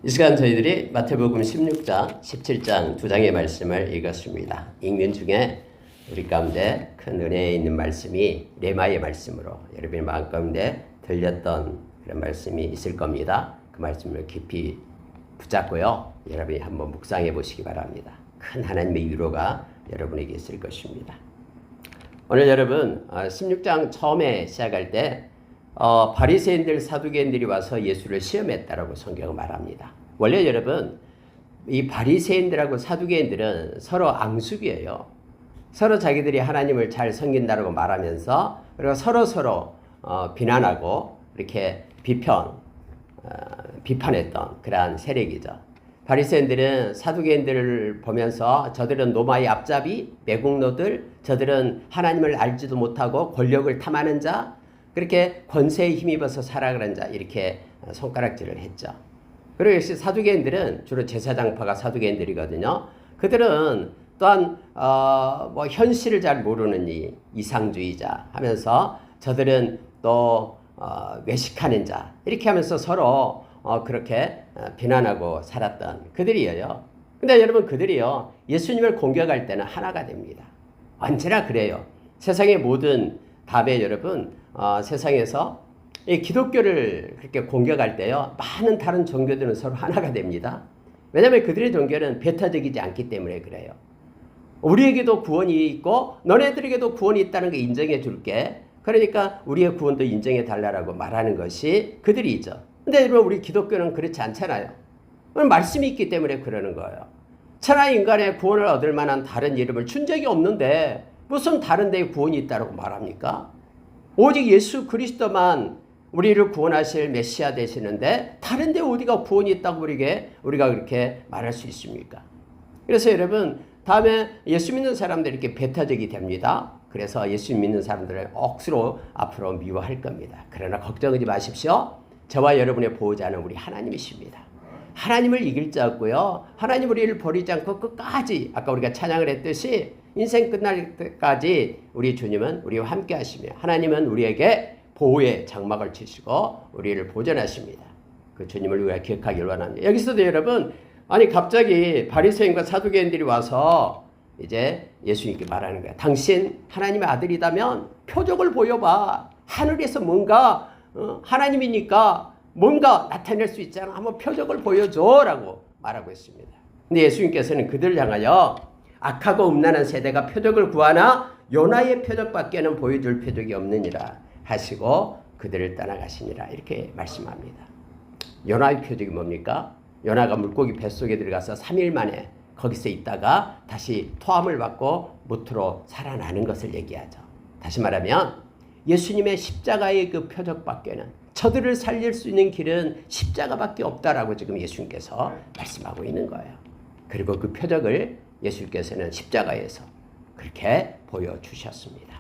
이 시간 저희들이 마태복음 16장, 17장 두 장의 말씀을 읽었습니다. 읽는 중에 우리 가운데 큰 은혜에 있는 말씀이 레마의 말씀으로 여러분의 마음 가운데 들렸던 그런 말씀이 있을 겁니다. 그 말씀을 깊이 붙잡고요. 여러분이 한번 묵상해 보시기 바랍니다. 큰 하나님의 위로가 여러분에게 있을 것입니다. 오늘 여러분 16장 처음에 시작할 때 바리새인들 사두개인들이 와서 예수를 시험했다라고 성경은 말합니다. 원래 여러분 이 바리새인들하고 사두개인들은 서로 앙숙이에요. 서로 자기들이 하나님을 잘 섬긴다라고 말하면서 그리고 서로 비난하고 이렇게 비판했던 그러한 세력이죠. 바리새인들은 사두개인들을 보면서 저들은 노마의 앞잡이, 매국노들, 저들은 하나님을 알지도 못하고 권력을 탐하는 자, 그렇게 권세에 힘입어서 살아가는 자 이렇게 손가락질을 했죠. 그리고 역시 사두개인들은 주로 제사장파가 사두개인들이거든요. 그들은 또한 현실을 잘 모르는 이상주의자 하면서 저들은 또 외식하는 자 이렇게 하면서 서로 그렇게 비난하고 살았던 그들이에요. 근데 여러분 그들이요 예수님을 공격할 때는 하나가 됩니다. 언제나 그래요. 세상의 모든 다음에 여러분 세상에서 이 기독교를 그렇게 공격할 때요 많은 다른 종교들은 서로 하나가 됩니다. 왜냐하면 그들의 종교는 배타적이지 않기 때문에 그래요. 우리에게도 구원이 있고 너네들에게도 구원이 있다는 거 인정해 줄게. 그러니까 우리의 구원도 인정해 달라고 말하는 것이 그들이죠. 근데 여러분 우리 기독교는 그렇지 않잖아요. 말씀이 있기 때문에 그러는 거예요. 천하 인간의 구원을 얻을 만한 다른 이름을 준 적이 없는데 무슨 다른 데에 구원이 있다고 말합니까? 오직 예수 그리스도만 우리를 구원하실 메시아 되시는데 다른 데 어디가 구원이 있다고 우리가 그렇게 말할 수 있습니까? 그래서 여러분 다음에 예수 믿는 사람들이 이렇게 배타적이 됩니다. 그래서 예수 믿는 사람들을 억수로 앞으로 미워할 겁니다. 그러나 걱정하지 마십시오. 저와 여러분의 보호자는 우리 하나님이십니다. 하나님을 이길 자 없고요. 하나님 우리를 버리지 않고 끝까지 아까 우리가 찬양을 했듯이 인생 끝날 때까지 우리 주님은 우리와 함께 하시며 하나님은 우리에게 보호의 장막을 치시고 우리를 보존하십니다. 그 주님을 우리가 기억하길 원합니다. 여기서도 여러분 아니 갑자기 바리새인과 사두개인들이 와서 이제 예수님께 말하는 거야. 당신 하나님의 아들이다면 표적을 보여봐. 하늘에서 뭔가 하나님이니까 뭔가 나타낼 수 있잖아. 한번 표적을 보여줘라고 말하고 있습니다. 근데 예수님께서는 그들을 향하여 악하고 음란한 세대가 표적을 구하나 요나의 표적밖에는 보여줄 표적이 없느니라 하시고 그들을 떠나가시니라 이렇게 말씀합니다. 요나의 표적이 뭡니까? 요나가 물고기 뱃속에 들어가서 3일 만에 거기서 있다가 다시 토함을 받고 무트로 살아나는 것을 얘기하죠. 다시 말하면 예수님의 십자가의 그 표적밖에는 저들을 살릴 수 있는 길은 십자가밖에 없다라고 지금 예수님께서 말씀하고 있는 거예요. 그리고 그 표적을 예수님께서는 십자가에서 그렇게 보여주셨습니다.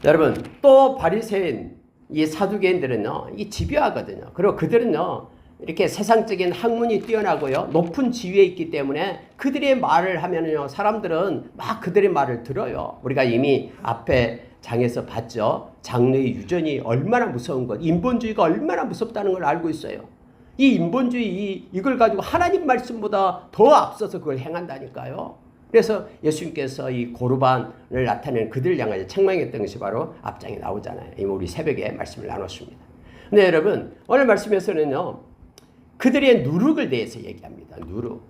여러분 또 바리새인 이 사두개인들은요 이 집요하거든요. 그리고 그들은요 이렇게 세상적인 학문이 뛰어나고요 높은 지위에 있기 때문에 그들의 말을 하면요 사람들은 막 그들의 말을 들어요. 우리가 이미 앞에 장에서 봤죠. 장르의 유전이 얼마나 무서운 것, 인본주의가 얼마나 무섭다는 걸 알고 있어요. 이 인본주의 이걸 가지고 하나님 말씀보다 더 앞서서 그걸 행한다니까요. 그래서 예수님께서 이 고르반을 나타내는 그들을 향하여 책망했던 것이 바로 앞장에 나오잖아요. 이미 우리 새벽에 말씀을 나눴습니다. 근데 여러분 오늘 말씀에서는요 그들의 누룩을 대해서 얘기합니다. 누룩.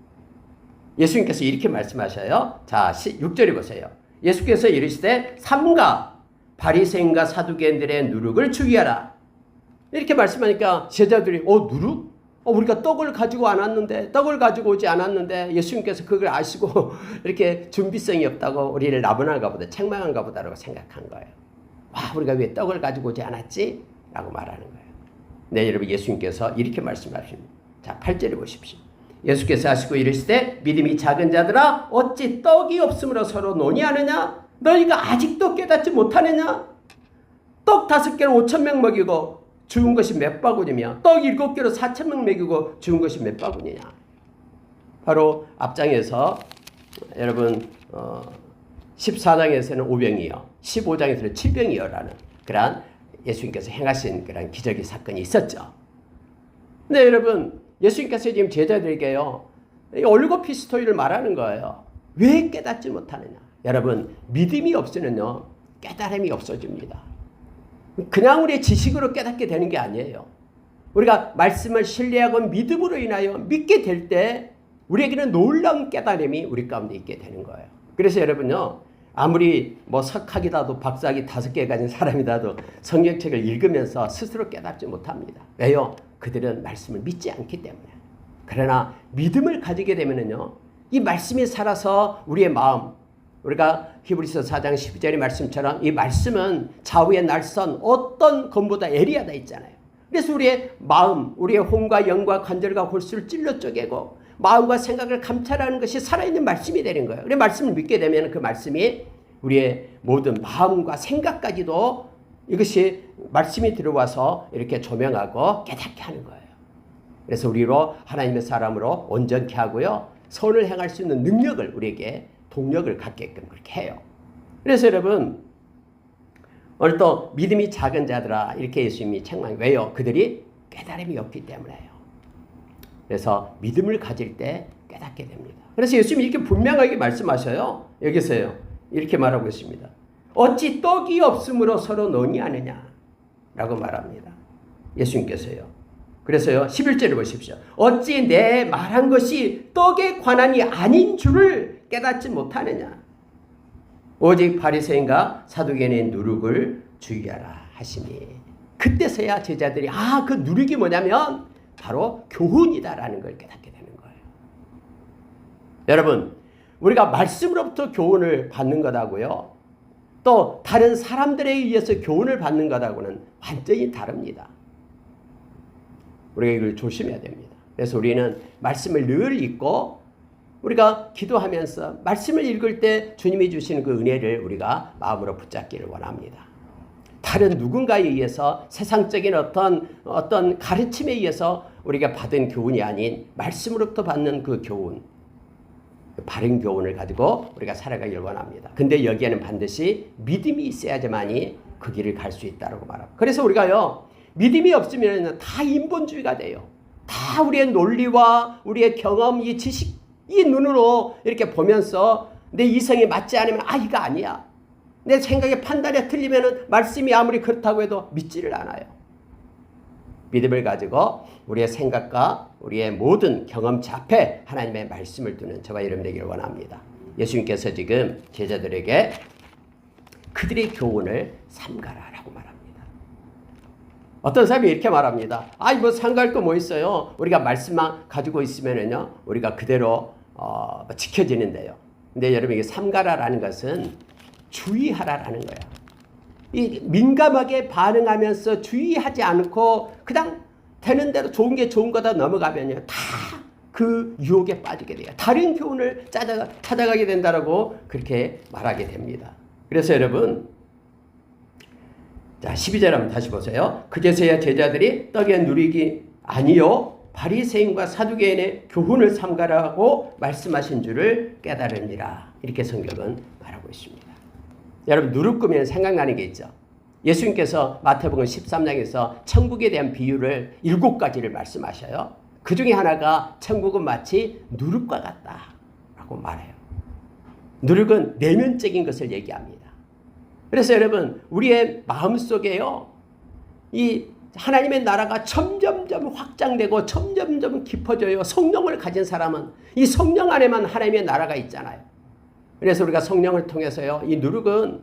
예수님께서 이렇게 말씀하셔요. 자 6절에 보세요. 예수께서 이르시되 삼가 바리새인과 사두개인들의 누룩을 주의하라. 이렇게 말씀하니까 제자들이 누룩? 우리가 떡을 가지고 오지 않았는데 예수님께서 그걸 아시고 이렇게 준비성이 없다고 우리를 나분한가 보다 책망한가 보다라고 생각한 거예요. 우리가 왜 떡을 가지고 오지 않았지? 라고 말하는 거예요. 네, 여러분 예수님께서 이렇게 말씀하십니다. 자 8절에 보십시오. 예수께서 하시고 이르시되 믿음이 작은 자들아 어찌 떡이 없으므로 서로 논의하느냐? 너희가 아직도 깨닫지 못하느냐? 떡 5개로 5,000명 먹이고 죽은 것이 몇 바구니며 떡 7개로 4,000명 먹이고 죽은 것이 몇 바구니냐. 바로 앞장에서 여러분 14장에서는 5병이요 15장에서는 7병이요라는 그러한 예수님께서 행하신 그런 기적의 사건이 있었죠. 근데 여러분, 예수님께서 지금 제자들에게요, 올고피스토이를 말하는 거예요. 왜 깨닫지 못하느냐? 여러분, 믿음이 없으면요, 깨달음이 없어집니다. 그냥 우리의 지식으로 깨닫게 되는 게 아니에요. 우리가 말씀을 신뢰하고 믿음으로 인하여 믿게 될 때 우리에게는 놀라운 깨달음이 우리 가운데 있게 되는 거예요. 그래서 여러분요, 아무리 뭐 석학이라도 박사학위 5개 가진 사람이라도 성경책을 읽으면서 스스로 깨닫지 못합니다. 왜요? 그들은 말씀을 믿지 않기 때문에. 그러나 믿음을 가지게 되면은요, 이 말씀이 살아서 우리의 마음, 우리가 히브리서 4장 12절의 말씀처럼 이 말씀은 좌우의 날선 어떤 검보다 예리하다 있잖아요. 그래서 우리의 마음, 우리의 혼과 영과 관절과 골수를 찔러 쪼개고 마음과 생각을 감찰하는 것이 살아있는 말씀이 되는 거예요. 그래서 말씀을 믿게 되면 그 말씀이 우리의 모든 마음과 생각까지도 이것이 말씀이 들어와서 이렇게 조명하고 깨닫게 하는 거예요. 그래서 우리로 하나님의 사람으로 온전케 하고요, 선을 행할 수 있는 능력을 우리에게 동력을 갖게끔 그렇게 해요. 그래서 여러분, 오늘 또 믿음이 작은 자들아 이렇게 예수님이 책망. 왜요? 그들이 깨달음이 없기 때문에요. 그래서 믿음을 가질 때 깨닫게 됩니다. 그래서 예수님이 이렇게 분명하게 말씀하셔요. 여기서요, 이렇게 말하고 있습니다. 어찌 떡이 없으므로 서로 논의하느냐 라고 말합니다. 예수님께서요. 그래서요, 11절을 보십시오. 어찌 내 말한 것이 떡에 관한이 아닌 줄을 깨닫지 못하느냐. 오직 바리새인과 사두개인의 누룩을 주의하라 하시니. 그때서야 제자들이 그 누룩이 뭐냐면 바로 교훈이다라는 걸 깨닫게 되는 거예요. 여러분, 우리가 말씀으로부터 교훈을 받는 것하고요, 또 다른 사람들에 의해서 교훈을 받는 것하고는 완전히 다릅니다. 우리가 이걸 조심해야 됩니다. 그래서 우리는 말씀을 늘 읽고 우리가 기도하면서 말씀을 읽을 때 주님이 주시는 그 은혜를 우리가 마음으로 붙잡기를 원합니다. 다른 누군가에 의해서 세상적인 어떤 가르침에 의해서 우리가 받은 교훈이 아닌 말씀으로부터 받는 그 교훈, 바른 교훈을 가지고 우리가 살아가길 원합니다. 근데 여기에는 반드시 믿음이 있어야지만이 그 길을 갈 수 있다고 말합니다. 그래서 우리가요, 믿음이 없으면 다 인본주의가 돼요. 다 우리의 논리와 우리의 경험, 이 지식, 이 눈으로 이렇게 보면서 내 이성에 맞지 않으면 이거 아니야. 내 생각의 판단에 틀리면 말씀이 아무리 그렇다고 해도 믿지를 않아요. 믿음을 가지고 우리의 생각과 우리의 모든 경험치 앞에 하나님의 말씀을 두는 저와 여러분 되기를 원합니다. 예수님께서 지금 제자들에게 그들의 교훈을 삼가라라고 말합니다. 어떤 사람이 이렇게 말합니다. 뭐 상가할 거 뭐 있어요. 우리가 말씀만 가지고 있으면은요, 우리가 그대로 지켜지는데요. 근데 여러분, 이게 삼가라라는 것은 주의하라라는 거예요. 이 민감하게 반응하면서 주의하지 않고 그냥 되는 대로 좋은 게 좋은 거다 넘어가면요, 다 그 유혹에 빠지게 돼요. 다른 교훈을 찾아가게 된다라고 그렇게 말하게 됩니다. 그래서 여러분, 자, 12절 한번 다시 보세요. 그제서야 제자들이 떡의 누룩이 아니요 바리새인과 사두개인의 교훈을 삼가라고 말씀하신 줄을 깨달으니라. 이렇게 성경은 말하고 있습니다. 여러분, 누룩 꾸면 생각나는 게 있죠. 예수님께서 마태복음 13장에서 천국에 대한 비유를 7가지를 말씀하셔요. 그 중에 하나가 천국은 마치 누룩과 같다라고 말해요. 누룩은 내면적인 것을 얘기합니다. 그래서 여러분, 우리의 마음속에요, 이 하나님의 나라가 점점점 확장되고 점점점 깊어져요. 성령을 가진 사람은 이 성령 안에만 하나님의 나라가 있잖아요. 그래서 우리가 성령을 통해서요, 이 누룩은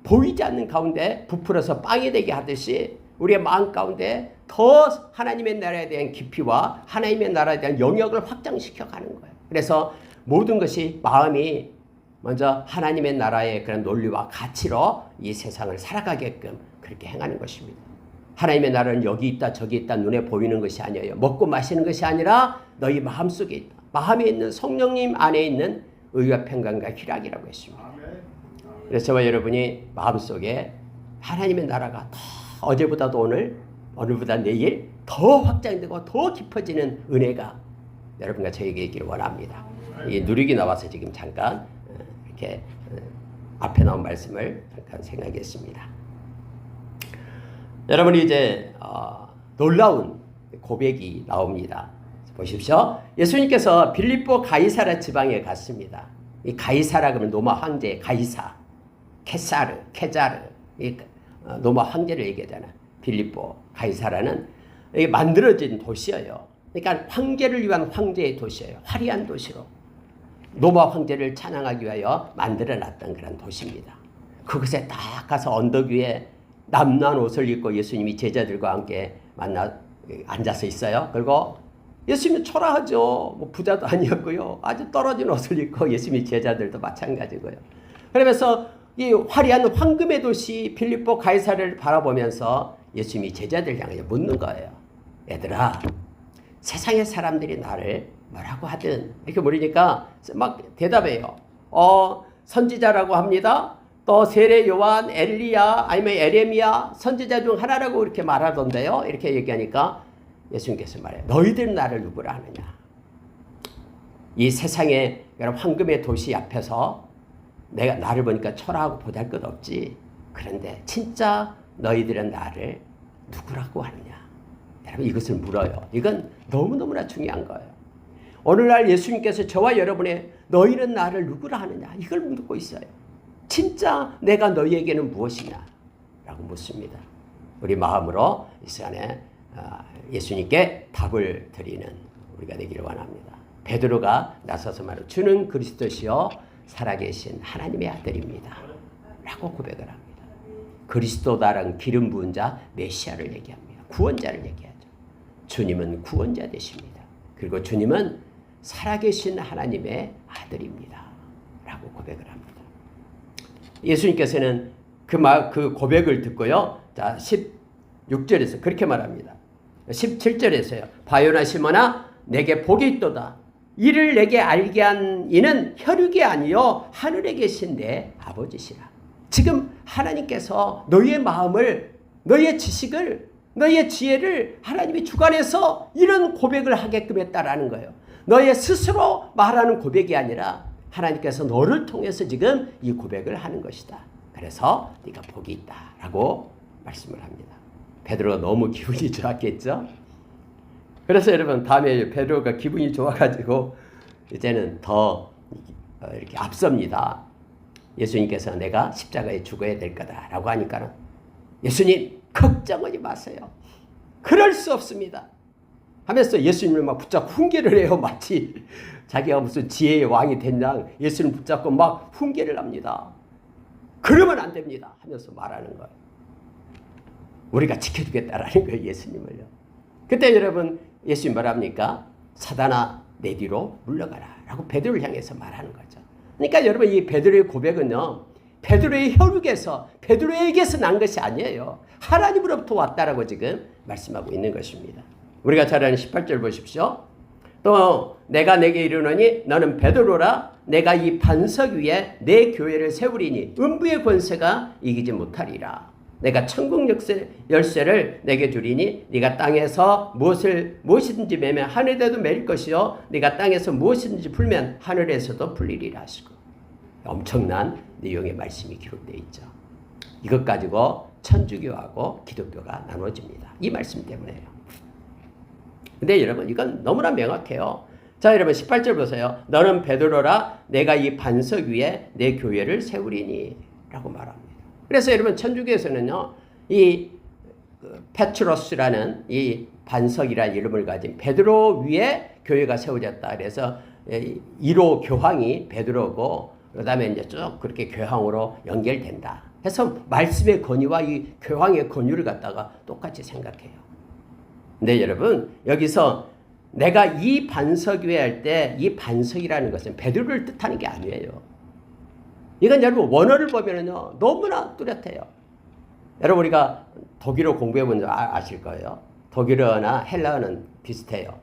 보이지 않는 가운데 부풀어서 빵이 되게 하듯이 우리의 마음 가운데 더 하나님의 나라에 대한 깊이와 하나님의 나라에 대한 영역을 확장시켜 가는 거예요. 그래서 모든 것이 마음이 먼저 하나님의 나라의 그런 논리와 가치로 이 세상을 살아가게끔 그렇게 행하는 것입니다. 하나님의 나라는 여기 있다 저기 있다 눈에 보이는 것이 아니에요. 먹고 마시는 것이 아니라 너희 마음속에 있다. 마음에 있는 성령님 안에 있는 의와 평강과 희락이라고 했습니다. 그래서 저와 여러분이 마음속에 하나님의 나라가 더 어제보다도 오늘보다 내일 더 확장되고 더 깊어지는 은혜가 여러분과 저에게 있기를 원합니다. 이 누룩이 나와서 지금 잠깐 이렇게 앞에 나온 말씀을 잠깐 생각했습니다. 여러분이 이제 놀라운 고백이 나옵니다. 보십시오. 예수님께서 빌립보 가이사라 지방에 갔습니다. 이 가이사라 그러면 로마 황제 가이사, 케자르, 이 로마 황제를 얘기하잖아. 빌립보 가이사라는 이게 만들어진 도시예요. 그러니까 황제를 위한 황제의 도시예요. 화려한 도시로 로마 황제를 찬양하기 위하여 만들어놨던 그런 도시입니다. 그곳에 딱 가서 언덕 위에 남난 옷을 입고 예수님이 제자들과 함께 앉아서 있어요. 그리고 예수님은 초라하죠. 뭐 부자도 아니었고요. 아주 떨어진 옷을 입고 예수님의 제자들도 마찬가지고요. 그러면서 이 화려한 황금의 도시 빌립보 가이사랴를 바라보면서 예수님이 제자들 향해 묻는 거예요. 얘들아, 세상의 사람들이 나를 뭐라고 하든 이렇게 물으니까 막 대답해요. 선지자라고 합니다. 또 세례 요한, 엘리야, 아니면 에레미야 선지자 중 하나라고 이렇게 말하던데요. 이렇게 얘기하니까 예수님께서 말해요. 너희들 나를 누구라 하느냐. 이 세상의 황금의 도시 앞에서 내가 나를 보니까 초라하고 보잘것없지. 그런데 진짜 너희들은 나를 누구라고 하느냐. 여러분 이것을 물어요. 이건 너무너무나 중요한 거예요. 오늘날 예수님께서 저와 여러분의 너희는 나를 누구라 하느냐 이걸 묻고 있어요. 진짜 내가 너희에게는 무엇이냐 라고 묻습니다. 우리 마음으로 이 시간에 예수님께 답을 드리는 우리가 되기를 원합니다. 베드로가 나서서 말하고 주는 그리스도시요 살아계신 하나님의 아들입니다 라고 고백을 합니다. 그리스도다라는 기름 부은 자 메시아를 얘기합니다. 구원자를 얘기하죠. 주님은 구원자 되십니다. 그리고 주님은 살아계신 하나님의 아들입니다 라고 고백을 합니다. 예수님께서는 그 고백을 듣고요. 자, 16절에서 그렇게 말합니다. 17절에서요. 바요나 시몬아 내게 복이 있도다. 이를 내게 알게 한 이는 혈육이 아니요 하늘에 계신 내 아버지시라. 지금 하나님께서 너희의 마음을, 너희의 지식을, 너희의 지혜를 하나님이 주관해서 이런 고백을 하게끔 했다라는 거예요. 너의 스스로 말하는 고백이 아니라 하나님께서 너를 통해서 지금 이 고백을 하는 것이다. 그래서 네가 복이 있다라고 말씀을 합니다. 베드로가 너무 기분이 좋았겠죠? 그래서 여러분 다음에 베드로가 기분이 좋아가지고 이제는 더 이렇게 앞섭니다. 예수님께서 내가 십자가에 죽어야 될 거다라고 하니까는 예수님 걱정하지 마세요. 그럴 수 없습니다. 하면서 예수님을 막 붙잡고 훈계를 해요. 마치 자기가 무슨 지혜의 왕이 된장 예수님을 붙잡고 막 훈계를 합니다. 그러면 안 됩니다 하면서 말하는 거예요. 우리가 지켜주겠다라는 거예요. 예수님을요. 그때 여러분 예수님 말합니까? 사단아 내 뒤로 물러가라 라고 베드로를 향해서 말하는 거죠. 그러니까 여러분 이 베드로의 고백은요. 베드로의 혈육에서 베드로에게서 난 것이 아니에요. 하나님으로부터 왔다라고 지금 말씀하고 있는 것입니다. 우리가 잘 아는 18절 보십시오. 또 내가 내게 이르노니 너는 베드로라. 내가 이 반석 위에 내 교회를 세우리니 음부의 권세가 이기지 못하리라. 내가 천국 열쇠를 내게 주리니 네가 땅에서 무엇이든지 매면 하늘에도 매일 것이요 네가 땅에서 무엇이든지 풀면 하늘에서도 풀리리라 하시고 엄청난 내용의 말씀이 기록되어 있죠. 이것 가지고 천주교하고 기독교가 나눠집니다. 이 말씀 때문에요. 근데 여러분 이건 너무나 명확해요. 자 여러분 18절 보세요. 너는 베드로라 내가 이 반석 위에 내 교회를 세우리니 라고 말합니다. 그래서 여러분 천주교에서는요. 이 페트로스라는 이 반석이라는 이름을 가진 베드로 위에 교회가 세워졌다. 그래서 1호 교황이 베드로고 그 다음에 이제 쭉 그렇게 교황으로 연결된다. 해서 말씀의 권위와 이 교황의 권위를 갖다가 똑같이 생각해요. 근데 여러분 여기서 내가 이 반석 위에 할 때 이 반석이라는 것은 베드로를 뜻하는 게 아니에요. 이건 여러분 원어를 보면은요 너무나 뚜렷해요. 여러분 우리가 독일어 공부해 본 줄 아실 거예요. 독일어나 헬라어는 비슷해요.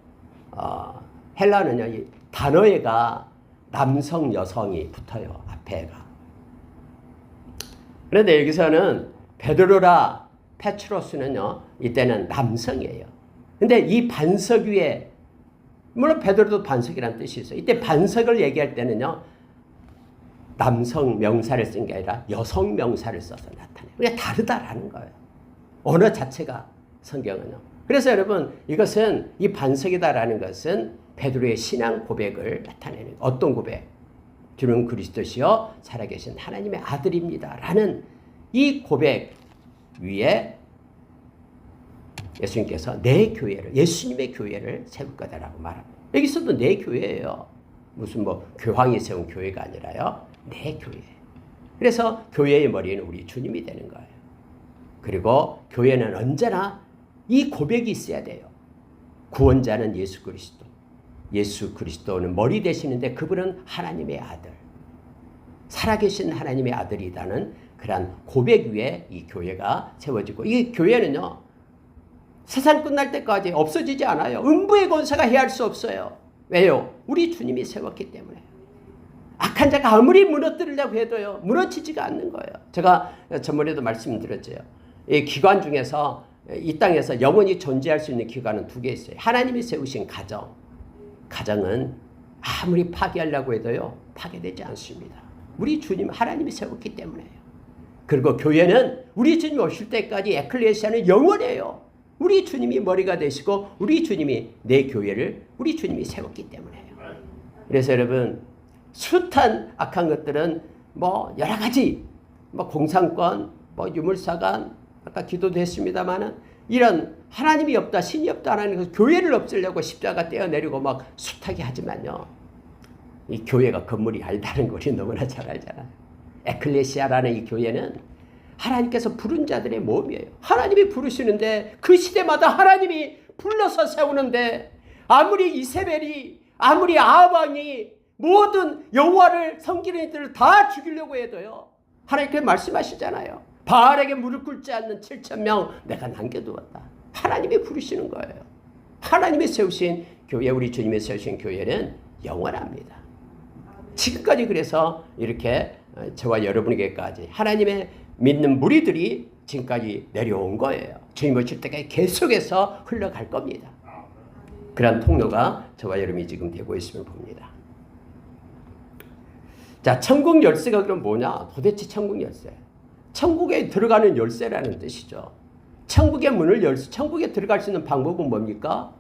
헬라어는요 이 단어에가 남성 여성이 붙어요. 앞에가. 그런데 여기서는 베드로라 페트로스는요 이때는 남성이에요. 근데 이 반석 위에 물론 베드로도 반석이라는 뜻이 있어요. 이때 반석을 얘기할 때는요 남성 명사를 쓴 게 아니라 여성 명사를 써서 나타내요. 그게 다르다라는 거예요. 언어 자체가 성경은요. 그래서 여러분 이것은 이 반석이다라는 것은 베드로의 신앙 고백을 나타내는 어떤 고백? 주는 그리스도시요 살아계신 하나님의 아들입니다 라는 이 고백 위에 예수님께서 내 교회를 예수님의 교회를 세울 거다라고 말합니다. 여기서도 내 교회예요. 무슨 뭐 교황이 세운 교회가 아니라요. 내 교회. 그래서 교회의 머리는 우리 주님이 되는 거예요. 그리고 교회는 언제나 이 고백이 있어야 돼요. 구원자는 예수 그리스도. 예수 그리스도는 머리 되시는데 그분은 하나님의 아들. 살아계신 하나님의 아들이라는 그런 고백 위에 이 교회가 세워지고 이 교회는요. 세상 끝날 때까지 없어지지 않아요. 음부의 권세가 해할 수 없어요. 왜요? 우리 주님이 세웠기 때문에. 악한 자가 아무리 무너뜨리려고 해도요. 무너지지가 않는 거예요. 제가 전번에도 말씀드렸죠. 이 기관 중에서 이 땅에서 영원히 존재할 수 있는 기관은 두 개 있어요. 하나님이 세우신 가정. 가정은 아무리 파괴하려고 해도요. 파괴되지 않습니다. 우리 주님 하나님이 세웠기 때문에요. 그리고 교회는 우리 주님 오실 때까지 에클레시아는 영원해요. 우리 주님이 머리가 되시고 우리 주님이 내 교회를 우리 주님이 세웠기 때문에요. 그래서 여러분 숱한 악한 것들은 뭐 여러 가지 뭐 공산권, 뭐 유물사관 아까 기도도 했습니다만은 이런 하나님이 없다, 신이 없다 하는 교회를 없애려고 십자가 떼어내리고 막 숱하게 하지만요. 이 교회가 건물이 아니다는 걸 우리 너무나 잘 알잖아요. 에클레시아라는 이 교회는 하나님께서 부른 자들의 몸이에요. 하나님이 부르시는데 그 시대마다 하나님이 불러서 세우는데 아무리 이세벨이 아무리 아합왕이 모든 여호와를 섬기는 이들을 다 죽이려고 해도요. 하나님께 말씀하시잖아요. 바알에게 무릎 꿇지 않는 7,000명 내가 남겨두었다. 하나님이 부르시는 거예요. 하나님이 세우신 교회 우리 주님이 세우신 교회는 영원합니다. 지금까지 그래서 이렇게 저와 여러분에게까지 하나님의 믿는 무리들이 지금까지 내려온 거예요. 주님 오실 때까지 계속해서 흘러갈 겁니다. 그런 통로가 저와 여러분이 지금 되고 있음을 봅니다. 자, 천국 열쇠가 그럼 뭐냐? 도대체 천국 열쇠. 천국에 들어가는 열쇠라는 뜻이죠. 천국의 문을 천국에 들어갈 수 있는 방법은 뭡니까?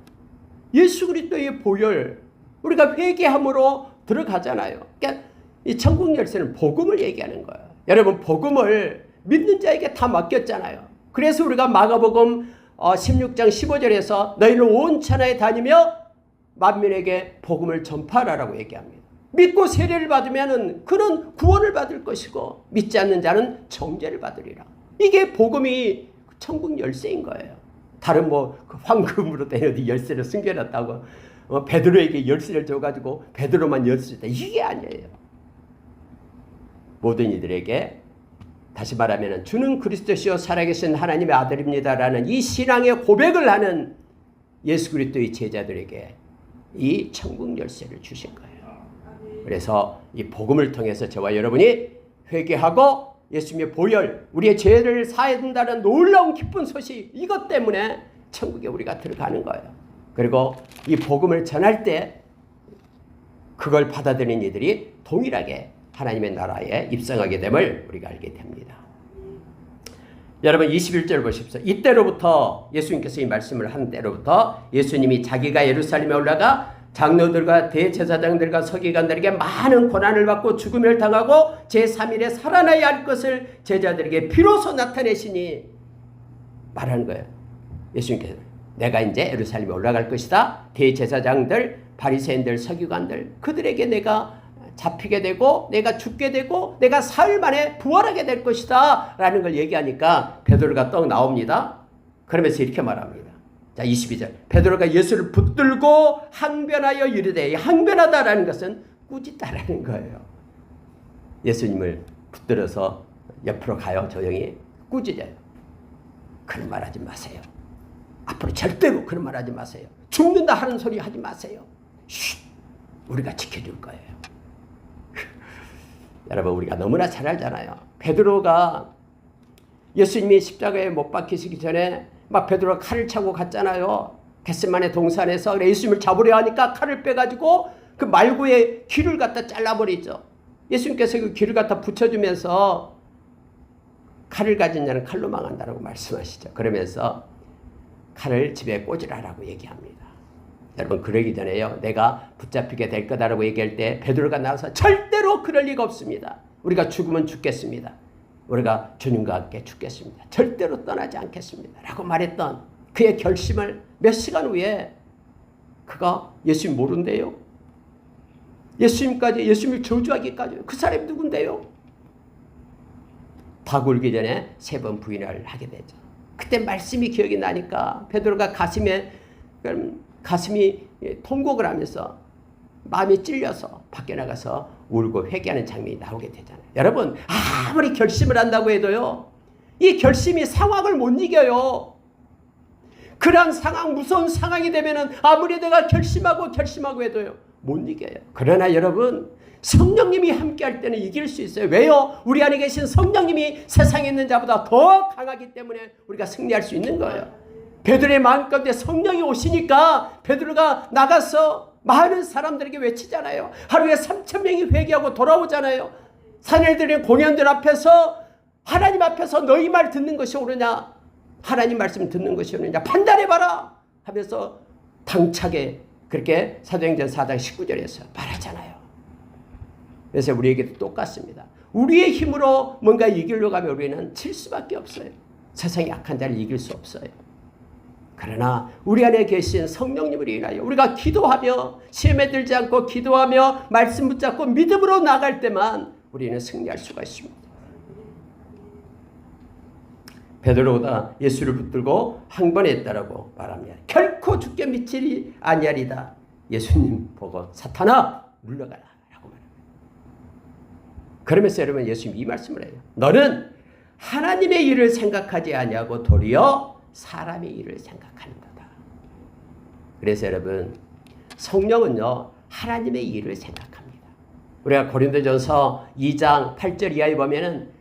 예수 그리스도의 보혈. 우리가 회개함으로 들어가잖아요. 그러니까 이 천국 열쇠는 복음을 얘기하는 거예요. 여러분 복음을 믿는 자에게 다 맡겼잖아요. 그래서 우리가 마가복음 16장 15절에서 너희는 온 천하에 다니며 만민에게 복음을 전파하라고 얘기합니다. 믿고 세례를 받으면 그는 구원을 받을 것이고 믿지 않는 자는 정죄를 받으리라. 이게 복음이 천국 열쇠인 거예요. 다른 뭐 황금으로 된 열쇠를 숨겨놨다고 베드로에게 열쇠를 줘가지고 베드로만 열 수 있다. 이게 아니에요. 모든 이들에게 다시 말하면 주는 그리스도시요 살아계신 하나님의 아들입니다라는 이 신앙의 고백을 하는 예수 그리스도의 제자들에게 이 천국 열쇠를 주신 거예요. 그래서 이 복음을 통해서 저와 여러분이 회개하고 예수님의 보혈, 우리의 죄를 사해야 된다는 놀라운 기쁜 소식, 이것 때문에 천국에 우리가 들어가는 거예요. 그리고 이 복음을 전할 때 그걸 받아들인 이들이 동일하게 하나님의 나라에 입성하게 됨을 우리가 알게 됩니다. 여러분 21절 보십시오. 이때로부터 예수님께서 이 말씀을 한 때로부터 예수님이 자기가 예루살렘에 올라가 장로들과 대제사장들과 서기관들에게 많은 고난을 받고 죽음을 당하고 제3일에 살아나야 할 것을 제자들에게 비로소 나타내시니 말하는 거예요. 예수님께서 내가 이제 예루살렘에 올라갈 것이다. 대제사장들, 바리새인들, 서기관들 그들에게 내가 잡히게 되고 내가 죽게 되고 내가 사흘 만에 부활하게 될 것이다 라는 걸 얘기하니까 베드로가 떡 나옵니다. 그러면서 이렇게 말합니다. 자 22절 베드로가 예수를 붙들고 항변하여 이르되 항변하다라는 것은 꾸짖다라는 거예요. 예수님을 붙들어서 옆으로 가요. 조용히 꾸짖어요. 그런 말 하지 마세요. 앞으로 절대로 그런 말 하지 마세요. 죽는다 하는 소리 하지 마세요. 쉿, 우리가 지켜줄 거예요. 여러분 우리가 너무나 잘 알잖아요. 베드로가 예수님이 십자가에 못 박히시기 전에 막 베드로가 칼을 차고 갔잖아요. 겟세마네 동산에서 예수님을 잡으려 하니까 칼을 빼가지고 그 말구의 귀를 갖다 잘라버리죠. 예수님께서 그 귀를 갖다 붙여주면서 칼을 가진 자는 칼로 망한다라고 말씀하시죠. 그러면서 칼을 집에 꽂으라라고 얘기합니다. 여러분 그러기 전에요. 내가 붙잡히게 될 거다라고 얘기할 때 베드로가 나와서 절대로 그럴 리가 없습니다. 우리가 죽으면 죽겠습니다. 우리가 주님과 함께 죽겠습니다. 절대로 떠나지 않겠습니다. 라고 말했던 그의 결심을 몇 시간 후에 그가 예수님 모른대요. 예수님을 저주하기까지 그 사람이 누군데요? 다 굴기 전에 3번 부인을 하게 되죠. 그때 말씀이 기억이 나니까 베드로가 가슴이 통곡을 하면서 마음이 찔려서 밖에 나가서 울고 회개하는 장면이 나오게 되잖아요. 여러분 아무리 결심을 한다고 해도요. 이 결심이 상황을 못 이겨요. 그런 상황 무서운 상황이 되면은 아무리 내가 결심하고 해도요. 못 이겨요. 그러나 여러분 성령님이 함께할 때는 이길 수 있어요. 왜요? 우리 안에 계신 성령님이 세상에 있는 자보다 더 강하기 때문에 우리가 승리할 수 있는 거예요. 베드로의 마음 가운데 성령이 오시니까 베드로가 나가서 많은 사람들에게 외치잖아요. 하루에 3,000명이 회개하고 돌아오잖아요. 사내들의 공연들 앞에서 하나님 앞에서 너희 말 듣는 것이 옳으냐 하나님 말씀 듣는 것이 옳으냐 판단해봐라 하면서 당차게 그렇게 사도행전 4장 19절에서 말하잖아요. 그래서 우리에게도 똑같습니다. 우리의 힘으로 뭔가 이기려고 하면 우리는 질 수밖에 없어요. 세상에 약한 자를 이길 수 없어요. 그러나 우리 안에 계신 성령님을 인하여 우리가 기도하며 시험에 들지 않고 기도하며 말씀 붙잡고 믿음으로 나갈 때만 우리는 승리할 수가 있습니다. 베드로가 예수를 붙들고 항번했다라고 말합니다. 결코 죽게 미치리 아니하리다. 예수님 보고 사탄아 물러가라 라고 말합니다. 그러면서 여러분 예수님 이 말씀을 해요. 너는 하나님의 일을 생각하지 아니하고 도리어 사람의 일을 생각하는 거다. 그래서 여러분 성령은요 하나님의 일을 생각합니다. 우리가 고린도전서 2장 8절 이하에 보면은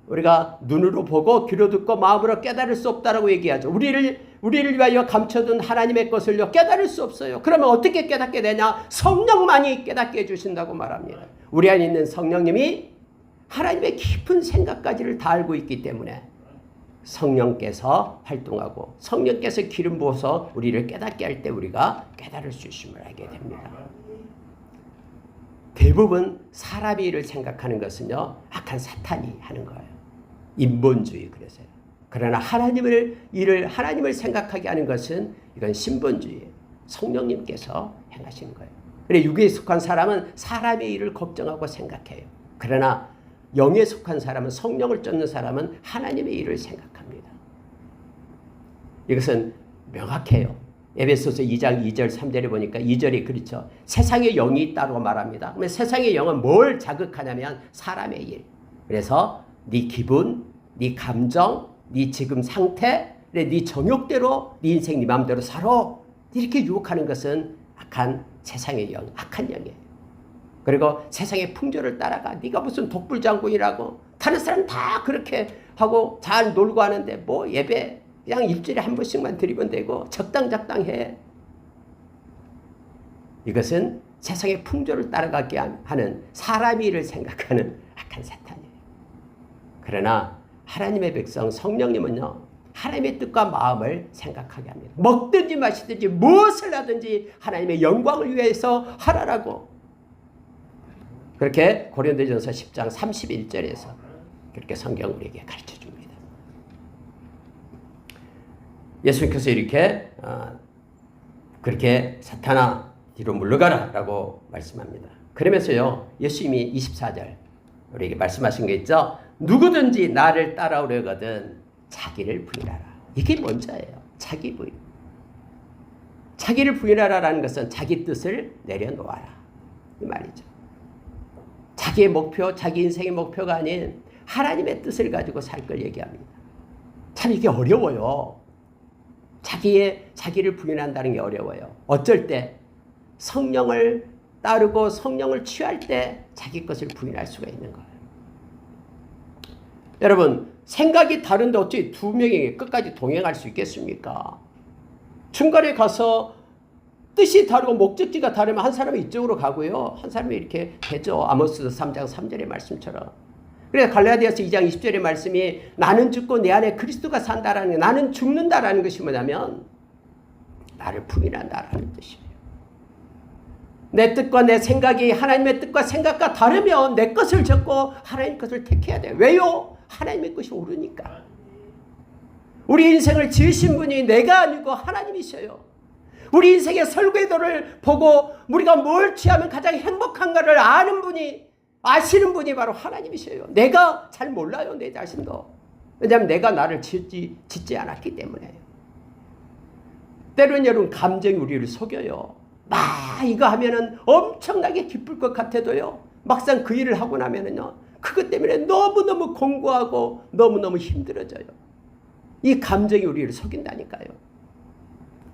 우리가 눈으로 보고 귀로 듣고 마음으로 깨달을 수 없다라고 얘기하죠. 우리를 위하여 감춰둔 하나님의 것을요 깨달을 수 없어요. 그러면 어떻게 깨닫게 되냐? 성령만이 깨닫게 해주신다고 말합니다. 우리 안에 있는 성령님이 하나님의 깊은 생각까지를 다 알고 있기 때문에 성령께서 활동하고 성령께서 기름 부어서 우리를 깨닫게 할 때 우리가 깨달을 수 있음을 알게 됩니다. 대부분 사람의 일을 생각하는 것은요 악한 사탄이 하는 거예요. 인본주의 그래서요. 그러나 하나님을 생각하게 하는 것은 이건 신본주의예요. 성령님께서 행하시는 거예요. 그래 육에 속한 사람은 사람의 일을 걱정하고 생각해요. 그러나 영에 속한 사람은 성령을 쫓는 사람은 하나님의 일을 생각합니다. 이것은 명확해요. 에베소서 2장 2절 3절에 보니까 2절이 그렇죠. 세상의 영이 있다고 말합니다. 그러면 세상의 영은 뭘 자극하냐면 사람의 일. 그래서 네 기분, 네 감정, 네 지금 상태, 네 정욕대로 네 인생 네 마음대로 살아. 이렇게 유혹하는 것은 악한 세상의 영, 악한 영이에요. 그리고 세상의 풍조를 따라가. 네가 무슨 독불장군이라고. 다른 사람 다 그렇게 하고 잘 놀고 하는데 뭐 예배 그냥 일주일에 한 번씩만 드리면 되고 적당해. 이것은 세상의 풍조를 따라가게 하는 사람의 일을 생각하는 악한 사탄이에요. 그러나 하나님의 백성 성령님은요. 하나님의 뜻과 마음을 생각하게 합니다. 먹든지 마시든지 무엇을 하든지 하나님의 영광을 위해서 하라라고. 그렇게 고린도전서 10장 31절에서 그렇게 성경 우리에게 가르쳐줍니다. 예수님께서 이렇게 그렇게 사탄아 뒤로 물러가라 라고 말씀합니다. 그러면서요 예수님이 24절 우리에게 말씀하신 게 있죠. 누구든지 나를 따라오려거든 자기를 부인하라. 이게 먼저예요. 자기 부인. 자기를 부인하라라는 것은 자기 뜻을 내려놓아라 이 말이죠. 자기의 목표, 자기 인생의 목표가 아닌 하나님의 뜻을 가지고 살 걸 얘기합니다. 참 이게 어려워요. 자기를 부인한다는 게 어려워요. 어쩔 때 성령을 따르고 성령을 취할 때 자기 것을 부인할 수가 있는 거예요. 여러분 생각이 다른데 어찌 두 명이 끝까지 동행할 수 있겠습니까? 중간에 가서 뜻이 다르고 목적지가 다르면 한 사람이 이쪽으로 가고요. 한 사람이 이렇게 되죠. 아모스 3장 3절의 말씀처럼. 그래서 갈라디아서 2장 20절의 말씀이 나는 죽고 내 안에 그리스도가 산다라는 게 나는 죽는다라는 것이 뭐냐면 나를 부인한다라는 뜻이에요. 내 뜻과 내 생각이 하나님의 뜻과 생각과 다르면 내 것을 접고 하나님 것을 택해야 돼요. 왜요? 하나님의 것이 옳으니까. 우리 인생을 지으신 분이 내가 아니고 하나님이셔요. 우리 인생의 설계도를 보고 우리가 뭘 취하면 가장 행복한가를 아는 분이, 아시는 분이 바로 하나님이셔요. 내가 잘 몰라요, 내 자신도. 왜냐하면 내가 나를 짓지 않았기 때문에요. 때로는 여러분 감정이 우리를 속여요. 이거 하면은 엄청나게 기쁠 것 같아도요, 막상 그 일을 하고 나면은요, 그것 때문에 너무너무 공고하고 너무너무 힘들어져요. 이 감정이 우리를 속인다니까요.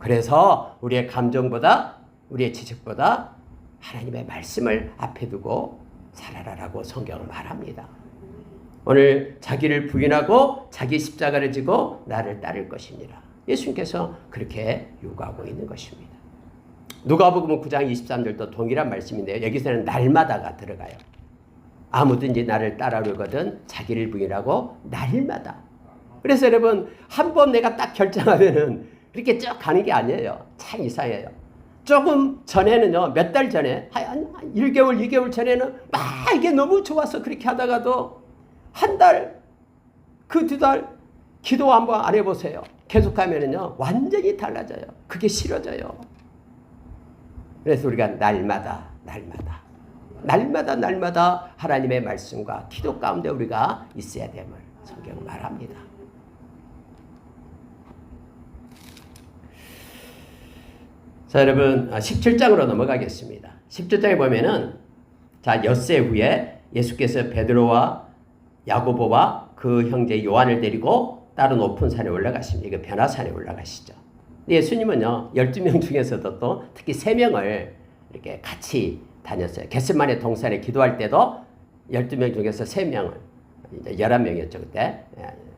그래서 우리의 감정보다, 우리의 지식보다 하나님의 말씀을 앞에 두고 살아라라고 성경은 말합니다. 오늘 자기를 부인하고 자기 십자가를 지고 나를 따를 것이니라. 예수님께서 그렇게 요구하고 있는 것입니다. 누가복음 9장 23절도 동일한 말씀인데요. 여기서는 날마다가 들어가요. 아무든지 나를 따라오거든 자기를 부인하고 날마다. 그래서 여러분, 한 번 내가 딱 결정하면은 그렇게 쭉 가는 게 아니에요. 참 이상해요. 조금 전에는요, 몇 달 전에, 한 1개월, 2개월 전에는 이게 너무 좋아서 그렇게 하다가도 한 달, 그 2달 기도 한번 안 해보세요. 계속하면은요, 완전히 달라져요. 그게 싫어져요. 그래서 우리가 날마다 하나님의 말씀과 기도 가운데 우리가 있어야 됨을 성경은 말합니다. 자, 여러분, 17장으로 넘어가겠습니다. 17장에 보면은, 자, 엿새 후에 예수께서 베드로와 야고보와 그 형제 요한을 데리고 따로 높은 산에 올라가십니다. 이거 변화산에 올라가시죠. 예수님은요, 12명 중에서도 또 특히 3명을 이렇게 같이 다녔어요. 겟세마네 동산에 기도할 때도 12명 중에서 3명을, 이제 11명이었죠, 그때.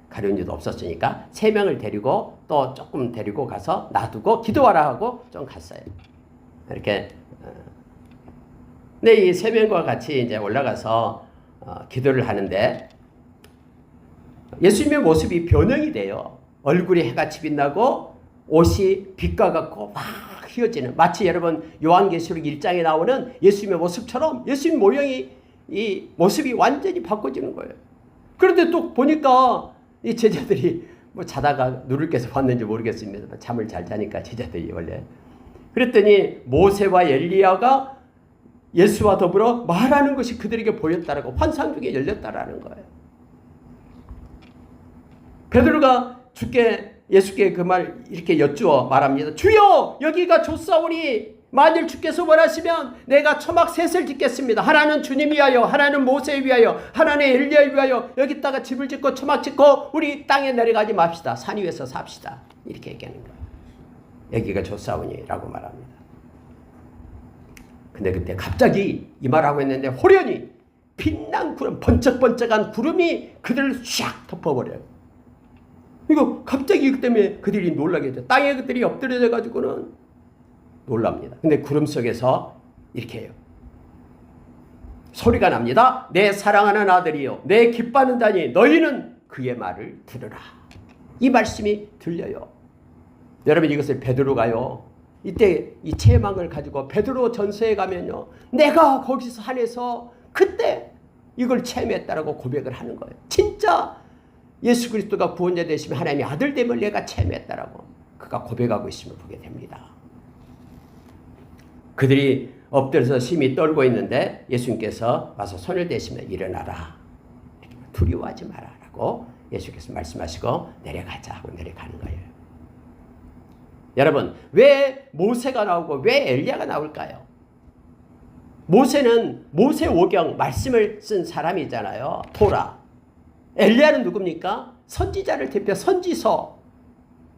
가려운 이도 없었으니까 3명을 데리고 또 조금 데리고 가서 놔두고 기도하라 하고 좀 갔어요. 이렇게. 근데 이 3명과 같이 이제 올라가서 기도를 하는데 예수님의 모습이 변형이 돼요. 얼굴이 해같이 빛나고 옷이 빛과 같고 막 휘어지는, 마치 여러분 요한계시록 1장에 나오는 예수님의 모습처럼 예수님 모양이, 이 모습이 완전히 바꿔지는 거예요. 그런데 또 보니까 이 제자들이 뭐 자다가 누를 깨서 봤는지 모르겠습니다. 잠을 잘 자니까 제자들이 원래. 그랬더니 모세와 엘리야가 예수와 더불어 말하는 것이 그들에게 보였다라고, 환상 중에 열렸다라는 거예요. 베드로가 예수께 그 말 이렇게 여쭈어 말합니다. 주여, 여기가 좋사오니 만일 주께서 원하시면 내가 초막 셋을 짓겠습니다. 하나는 주님 위하여, 하나는 모세 위하여, 하나는 엘리야 위하여, 여기다가 집을 짓고 초막 짓고 우리 땅에 내려가지 맙시다. 산 위에서 삽시다. 이렇게 얘기하는 거예요. 여기가 좋사오니 라고 말합니다. 근데 그때 갑자기 이 말하고 있는데 호련히 빛난 구름, 번쩍번쩍한 구름이 그들을 샥 덮어버려요. 이거 갑자기 이것 때문에 그들이 놀라게 돼요. 땅에 그들이 엎드려져 가지고는 놀랍니다. 근데 구름 속에서 이렇게 해요. 소리가 납니다. 내 사랑하는 아들이요, 내 기뻐하는 자니 너희는 그의 말을 들으라. 이 말씀이 들려요. 여러분, 이것을 베드로가요, 이때 이 체망을 가지고 베드로 전서에 가면요, 내가 거기서 산에서 그때 이걸 체험했다라고 고백을 하는 거예요. 진짜 예수 그리스도가 구원자 되시면 하나님의 아들 됨을 내가 체험했다라고 그가 고백하고 있음을 보게 됩니다. 그들이 엎드려서 심히 떨고 있는데 예수님께서 와서 손을 대시며 일어나라, 두려워하지 마라 라고 예수께서 말씀하시고 내려가자 하고 내려가는 거예요. 여러분, 왜 모세가 나오고 왜 엘리야가 나올까요? 모세는 모세 오경 말씀을 쓴 사람이잖아요. 토라. 엘리야는 누굽니까? 선지자를 대표, 선지서.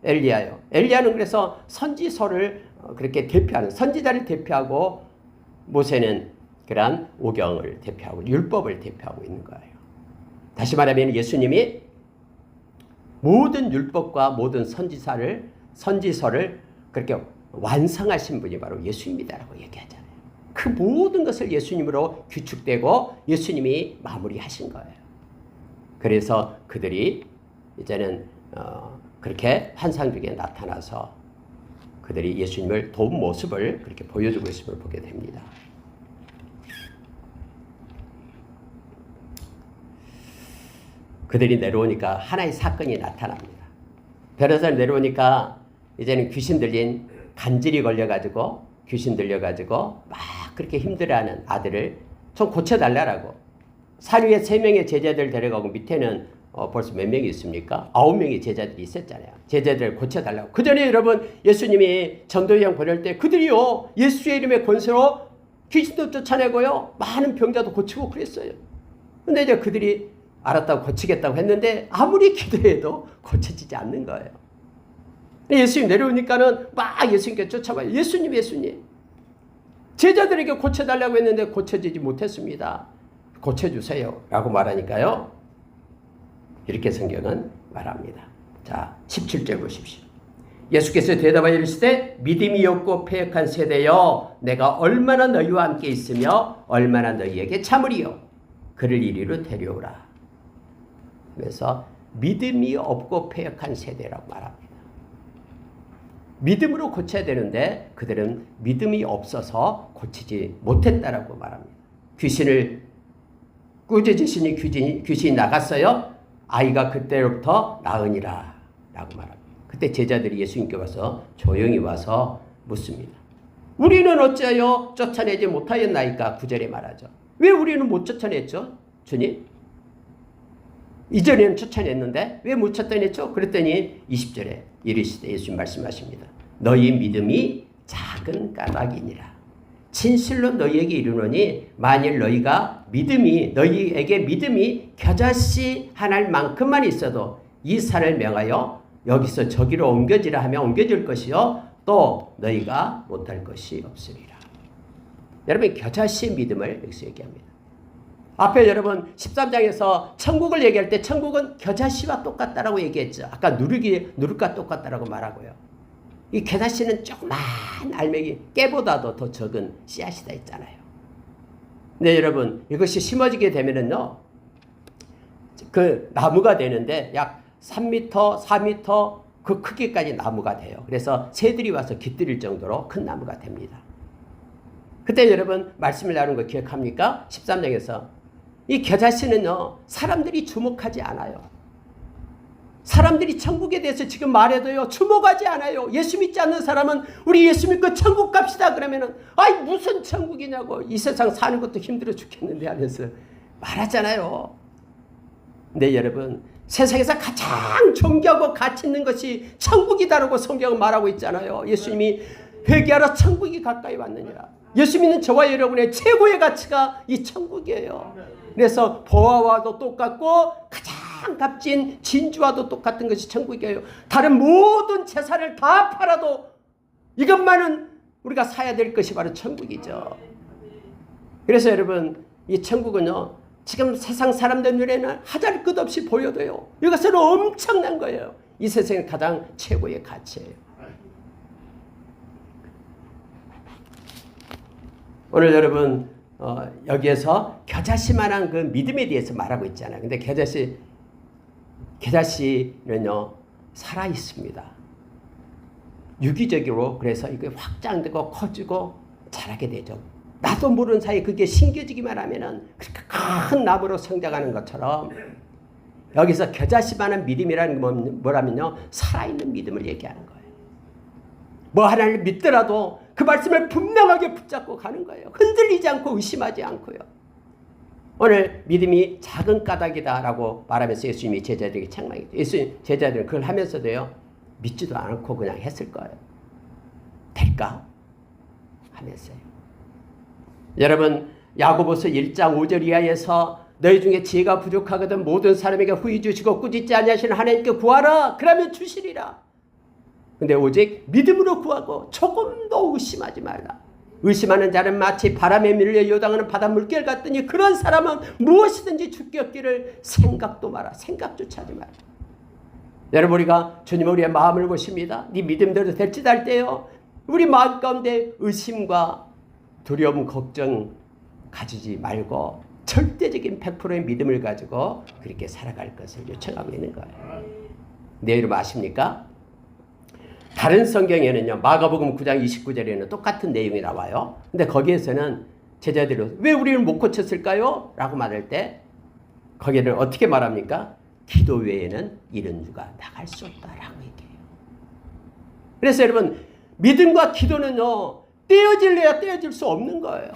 엘리야요. 엘리야는 그래서 선지서를 그렇게 대표하는, 선지자를 대표하고, 모세는 그러한 오경을 대표하고 율법을 대표하고 있는 거예요. 다시 말하면 예수님이 모든 율법과 모든 선지서를 그렇게 완성하신 분이 바로 예수님이다라고 얘기하잖아요. 그 모든 것을 예수님으로 규축되고 예수님이 마무리하신 거예요. 그래서 그들이 이제는 그렇게 환상 중에 나타나서 그들이 예수님을 도운 모습을 그렇게 보여주고 있음을 보게 됩니다. 그들이 내려오니까 하나의 사건이 나타납니다. 베레사를 내려오니까 이제는 귀신 들린 간질이 걸려가지고 귀신 들려가지고 막 그렇게 힘들어하는 아들을 좀 고쳐달라고 산 위에 3명의 제자들 데려가고 밑에는 벌써 몇 명이 있습니까? 9명의 제자들이 있었잖아요. 제자들을 고쳐달라고. 그 전에 여러분 예수님이 전도여행 보낼 때 그들이요 예수의 이름의 권세로 귀신도 쫓아내고요 많은 병자도 고치고 그랬어요. 근데 이제 그들이 알았다고 고치겠다고 했는데 아무리 기도해도 고쳐지지 않는 거예요. 예수님 내려오니까는 막 예수님께 쫓아가요. 예수님 제자들에게 고쳐달라고 했는데 고쳐지지 못했습니다. 고쳐주세요 라고 말하니까요 이렇게 성경은 말합니다. 자 17절 보십시오. 예수께서 대답하여 이르시되 믿음이 없고 패역한 세대여 내가 얼마나 너희와 함께 있으며 얼마나 너희에게 참으리요 그를 이리로 데려오라. 그래서 믿음이 없고 패역한 세대라고 말합니다. 믿음으로 고쳐야 되는데 그들은 믿음이 없어서 고치지 못했다라고 말합니다. 귀신을 꾸짖으시니 귀신이 나갔어요. 아이가 그때로부터 나으니라 라고 말합니다. 그때 제자들이 예수님께 와서 조용히 와서 묻습니다. 우리는 어찌하여 쫓아내지 못하였나이까? 9절에 말하죠. 왜 우리는 못 쫓아냈죠? 주님? 이전에는 쫓아냈는데 왜 못 쫓아냈죠? 그랬더니 20절에 이르시되 예수님 말씀하십니다. 너희 믿음이 작은 까닭이니라. 진실로 너희에게 이르노니 만일 너희에게 믿음이 겨자씨 한 알만큼만 있어도 이 산을 명하여 여기서 저기로 옮겨지라 하면 옮겨질 것이요 또 너희가 못할 것이 없으리라. 여러분 겨자씨의 믿음을 여기서 얘기합니다. 앞에 여러분 13장에서 천국을 얘기할 때 천국은 겨자씨와 똑같다라고 얘기했죠. 아까 누룩과 똑같다라고 말하고요. 이 겨자씨는 조그만 알맹이 깨보다도 더 적은 씨앗이다 있잖아요. 근데 여러분 이것이 심어지게 되면은요 그 나무가 되는데 약 3m, 4m 그 크기까지 나무가 돼요. 그래서 새들이 와서 깃들일 정도로 큰 나무가 됩니다. 그때 여러분 말씀을 나눈 거 기억합니까? 13장에서 이 겨자씨는요 사람들이 주목하지 않아요. 사람들이 천국에 대해서 지금 말해도요 주목하지 않아요. 예수 믿지 않는 사람은 우리 예수 믿고 천국 갑시다 그러면은 아이 무슨 천국이냐고 이 세상 사는 것도 힘들어 죽겠는데 하면서 말하잖아요. 근데 여러분 세상에서 가장 존귀하고 가치 있는 것이 천국이다라고 성경은 말하고 있잖아요. 예수님이 회개하러 천국이 가까이 왔느니라. 예수 믿는 저와 여러분의 최고의 가치가 이 천국이에요. 그래서 보화와도 똑같고 가장 값진 진주와도 똑같은 것이 천국이에요. 다른 모든 재산을 다 팔아도 이것만은 우리가 사야 될 것이 바로 천국이죠. 그래서 여러분 이 천국은요 지금 세상 사람들 눈에는 하잘 것 없이 보여도요 이것은 엄청난 거예요. 이 세상의 가장 최고의 가치예요. 오늘 여러분 여기에서 겨자씨만한 그 믿음에 대해서 말하고 있잖아요. 근데 겨자씨는요 살아 있습니다. 유기적으로 그래서 이게 확장되고 커지고 자라게 되죠. 나도 모르는 사이에 그게 심겨지기만 하면은 그렇게 큰 나무로 성장하는 것처럼 여기서 겨자씨만한 믿음이라는 건 뭐라면요 살아있는 믿음을 얘기하는 거예요. 뭐 하나를 믿더라도 그 말씀을 분명하게 붙잡고 가는 거예요. 흔들리지 않고 의심하지 않고요. 오늘 믿음이 작은 까닭이다라고 말하면서 예수님이 제자들에게 책망했죠. 예수님 제자들은 그걸 하면서도요 믿지도 않고 그냥 했을 거예요. 될까? 하면서요. 여러분 야고보서 1장 5절 이하에서 너희 중에 지혜가 부족하거든 모든 사람에게 후히 주시고 꾸짖지 아니하시는 하나님께 구하라 그러면 주시리라. 근데 오직 믿음으로 구하고 조금도 의심하지 말라. 의심하는 자는 마치 바람에 밀려 요당하는 바다 물결 같더니 그런 사람은 무엇이든지 죽게 얻기를 생각도 마라. 생각조차 하지 마라. 여러분 우리가 주님 우리의 마음을 보십니다. 네 믿음대로 될지도 할 때요 우리 마음 가운데 의심과 두려움 걱정 가지지 말고 절대적인 100%의 믿음을 가지고 그렇게 살아갈 것을 요청하고 있는 거예요. 내 이름 아십니까? 다른 성경에는요, 마가복음 9장 29절에는 똑같은 내용이 나와요. 근데 거기에서는 제자들이 왜 우리를 못 고쳤을까요? 라고 말할 때 거기를 어떻게 말합니까? 기도 외에는 이런 누가 나갈 수 없다라고 얘기해요. 그래서 여러분, 믿음과 기도는요, 떼어질래야 떼어질 수 없는 거예요.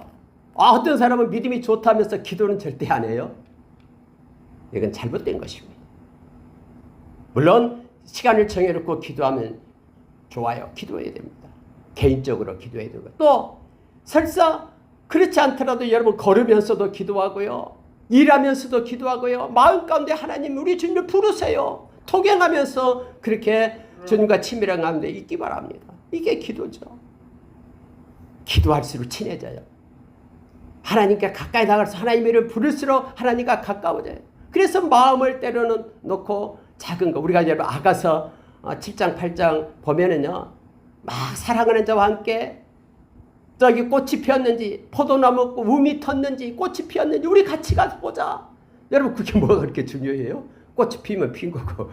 어떤 사람은 믿음이 좋다면서 기도는 절대 안 해요. 이건 잘못된 것입니다. 물론 시간을 정해놓고 기도하면 좋아요. 기도해야 됩니다. 개인적으로 기도해야 되고, 또 설사 그렇지 않더라도 여러분 걸으면서도 기도하고요, 일하면서도 기도하고요, 마음 가운데 하나님 우리 주님을 부르세요. 통행하면서 그렇게 주님과 친밀한 가운데 있기 바랍니다. 이게 기도죠. 기도할수록 친해져요. 하나님께 가까이 나가서 하나님의 이름을 부를수록 하나님과 가까워져요. 그래서 마음을 때려는 놓고 작은 거, 우리가 여러분 아가서 7장 8장 보면은요, 막 사랑하는 자와 함께 저기 꽃이 피었는지, 포도나무 우미 텄는지, 꽃이 피었는지 우리 같이 가서 보자. 여러분 그게 뭐가 그렇게 중요해요? 꽃이 피면 핀 거고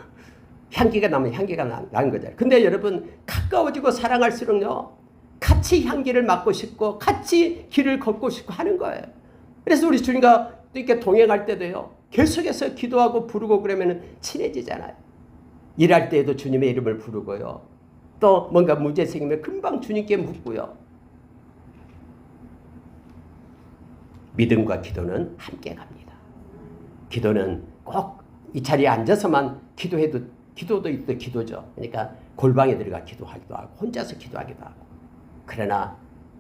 향기가 나면 향기가 나는 거잖아요. 근데 여러분 가까워지고 사랑할수록요, 같이 향기를 맡고 싶고 같이 길을 걷고 싶고 하는 거예요. 그래서 우리 주님과 이렇게 동행할 때도요, 계속해서 기도하고 부르고 그러면 친해지잖아요. 일할 때에도 주님의 이름을 부르고요, 또 뭔가 문제 생기면 금방 주님께 묻고요. 믿음과 기도는 함께 갑니다. 기도는 꼭 이 자리에 앉아서만 기도해도, 기도도 있고 기도죠. 그러니까 골방에 들어가 기도하기도 하고 혼자서 기도하기도 하고, 그러나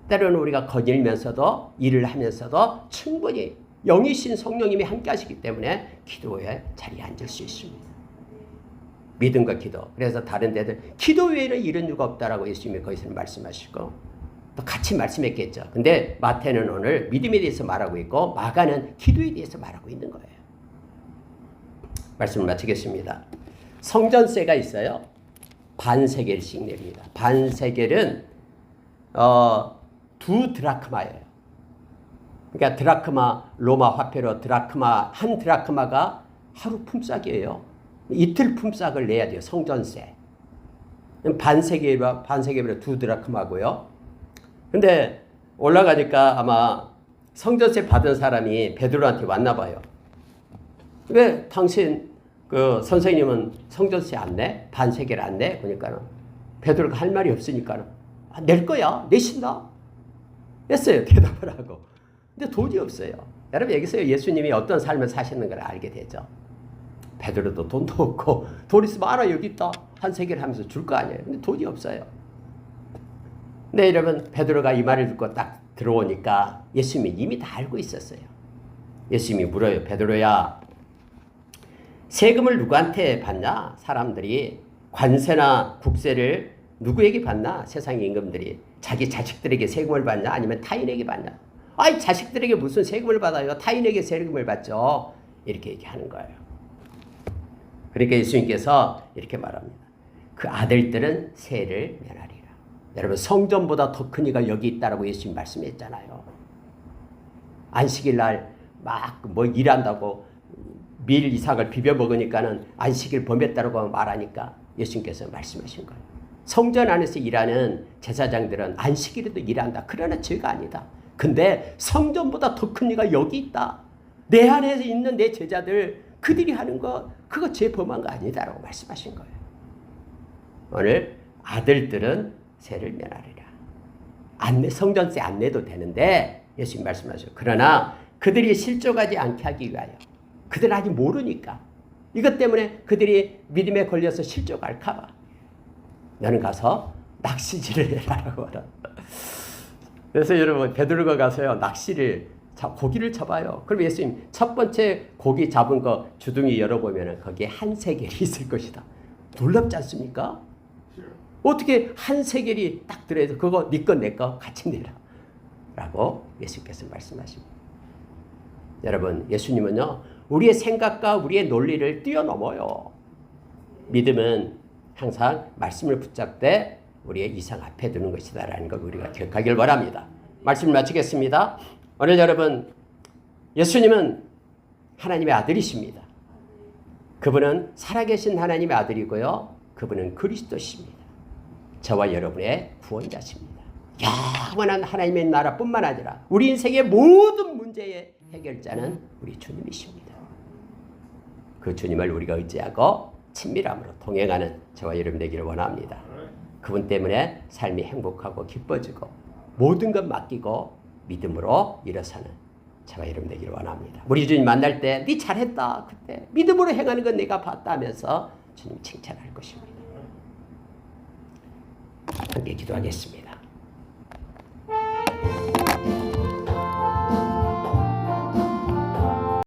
때로는 우리가 거닐면서도 일을 하면서도 충분히 영이신 성령님이 함께 하시기 때문에 기도의 자리에 앉을 수 있습니다. 믿음과 기도. 그래서 다른 데들 기도 외에는 이런 이유가 없다라고 예수님이 거기서는 말씀하시고 또 같이 말씀했겠죠. 근데 마태는 오늘 믿음에 대해서 말하고 있고 마가는 기도에 대해서 말하고 있는 거예요. 말씀을 마치겠습니다. 성전세가 있어요. 반세겔씩 냅니다. 반세겔은 2 드라크마예요. 그러니까 드라크마, 로마 화폐로 드라크마, 한 드라크마가 하루 품삯이에요. 이틀 품삯을 내야 돼요. 성전세. 반세겔로 2 드라크마고요. 근데 올라가니까 아마 성전세 받은 사람이 베드로한테 왔나 봐요. 왜 당신 그 선생님은 성전세 안 내? 반세겔 안 내? 그러니까는 베드로가 할 말이 없으니까는 낼 거야. 내신다. 했어요. 대답을 하고. 근데 돈이 없어요. 여러분 여기서 예수님이 어떤 삶을 사시는 걸 알게 되죠. 베드로도 돈도 없고, 돈 있으면 알아 여기 있다. 한 세겔 하면서 줄 거 아니에요. 근데 돈이 없어요. 근데 여러분 베드로가 이 말을 듣고 딱 들어오니까 예수님이 이미 다 알고 있었어요. 예수님이 물어요. 베드로야, 세금을 누구한테 받냐? 사람들이 관세나 국세를 누구에게 받나? 세상의 임금들이 자기 자식들에게 세금을 받냐? 아니면 타인에게 받냐? 아이, 자식들에게 무슨 세금을 받아요? 타인에게 세금을 받죠. 이렇게 얘기하는 거예요. 그러니까 예수님께서 이렇게 말합니다. 그 아들들은 세를 면하리라. 여러분 성전보다 더 큰 이가 여기 있다라고 예수님 말씀했잖아요. 안식일 날 막 뭐 일한다고 밀 이삭을 비벼 먹으니까는 안식일 범했다라고 말하니까 예수님께서 말씀하신 거예요. 성전 안에서 일하는 제사장들은 안식일에도 일한다. 그러나 죄가 아니다. 근데 성전보다 더 큰 이가 여기 있다. 내 안에 있는 내 제자들, 그들이 하는 거 그거 죄 범한 거 아니다라고 말씀하신 거예요. 오늘 아들들은 세를 면하리라. 성전세 안 내도 되는데 예수님 말씀하셔요. 그러나 그들이 실족하지 않게 하기 위하여, 그들은 아직 모르니까, 이것 때문에 그들이 믿음에 걸려서 실족할까 봐 너는 가서 낚시질을 해라라고 하라. 그래서 여러분 베드로가 가서요 낚시를 고기를 잡아요. 그럼 예수님 첫 번째 고기 잡은 거 주둥이 열어보면 거기에 한 세겔이 있을 것이다. 놀랍지 않습니까? 어떻게 한 세겔이 딱 들어서 그거 네 거 내 거 같이 내라 라고 예수님께서 말씀하십니다. 여러분 예수님은요 우리의 생각과 우리의 논리를 뛰어넘어요. 믿음은 항상 말씀을 붙잡되 우리의 이상 앞에 두는 것이다 라는 걸 우리가 기억하길 바랍니다. 말씀을 마치겠습니다. 오늘 여러분 예수님은 하나님의 아들이십니다. 그분은 살아계신 하나님의 아들이고요. 그분은 그리스도십니다. 저와 여러분의 구원자십니다. 영원한 하나님의 나라뿐만 아니라 우리 인생의 모든 문제의 해결자는 우리 주님이십니다. 그 주님을 우리가 의지하고 친밀함으로 동행하는 저와 여러분 되기를 원합니다. 그분 때문에 삶이 행복하고 기뻐지고 모든 것 맡기고 믿음으로 일어서는 저와 여러분 되기를 원합니다. 우리 주님 만날 때 네 잘했다. 그때 믿음으로 행하는 건 내가 봤다 하면서 주님 칭찬할 것입니다. 함께 기도하겠습니다.